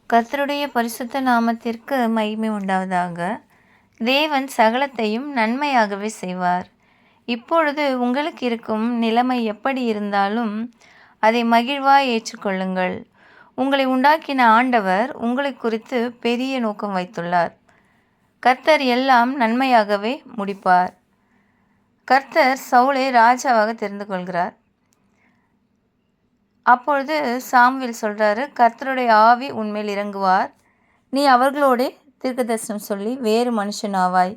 கர்த்தருடைய பரிசுத்த நாமத்திற்கு மகிமை உண்டாவதாக. தேவன் சகலத்தையும் நன்மையாகவே செய்வார். இப்பொழுது உங்களுக்கு இருக்கும் நிலைமை எப்படி இருந்தாலும் அதை மகிழ்வாய் ஏற்றுக்கொள்ளுங்கள். உங்களை உண்டாக்கின ஆண்டவர் உங்களை குறித்து பெரிய நோக்கம் வைத்துள்ளார். கர்த்தர் எல்லாம் நன்மையாகவே முடிப்பார். கர்த்தர் சவுலை ராஜாவாக தெரிந்து கொள்கிறார். அப்பொழுது சாமுவேல் சொல்கிறாரு, கர்த்தருடைய ஆவி உன்மேல் இறங்குவார், நீ அவர்களோடே தீர்க்கதரிசனம் சொல்லி வேறு மனுஷனாவாய்.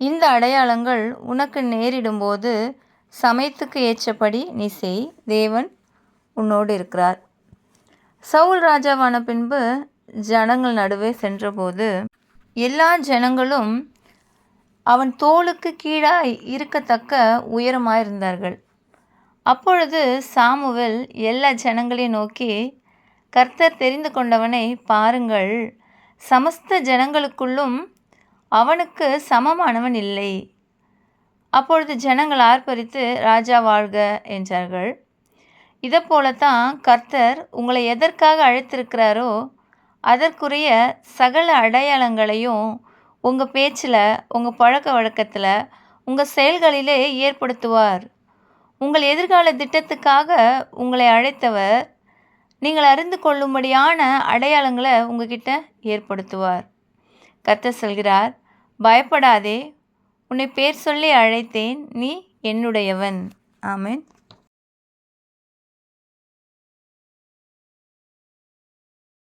இந்த அடையாளங்கள் உனக்கு நேரிடும்போது சமயத்துக்கு ஏற்றபடி நீ செய், தேவன் உன்னோடு இருக்கிறார். சவுல் ராஜாவான பின்பு ஜனங்கள் நடுவே சென்றபோது எல்லா ஜனங்களும் அவன் தோளுக்கு கீழாய் இருக்கத்தக்க உயரமாயிருந்தார்கள். அப்பொழுது சாமுவேல் எல்லா ஜனங்களையும் நோக்கி, கர்த்தர் தெரிந்து கொண்டவனை பாருங்கள், சமஸ்த ஜனங்களுக்குள்ளும் அவனுக்கு சமமானவன் இல்லை. அப்பொழுது ஜனங்கள் ஆர்ப்பரித்து ராஜா வாழ்க என்றார்கள். இதை போலத்தான் கர்த்தர் உங்களை எதற்காக அழைத்திருக்கிறாரோ அதற்குரிய சகல அடையாளங்களையும் உங்கள் பேச்சில், உங்கள் பழக்க வழக்கத்தில், உங்கள் செயல்களிலே ஏற்படுத்துவார். உங்கள் எதிர்கால திட்டத்துக்காக உங்களை அழைத்தவர் நீங்கள் அறிந்து கொள்ளும்படியான அடையாளங்களை உங்ககிட்ட ஏற்படுத்துவார். கர்த்தர் சொல்கிறார், பயப்படாதே, உன்னை பேர் சொல்லி அழைத்தேன், நீ என்னுடையவன். ஆமென்.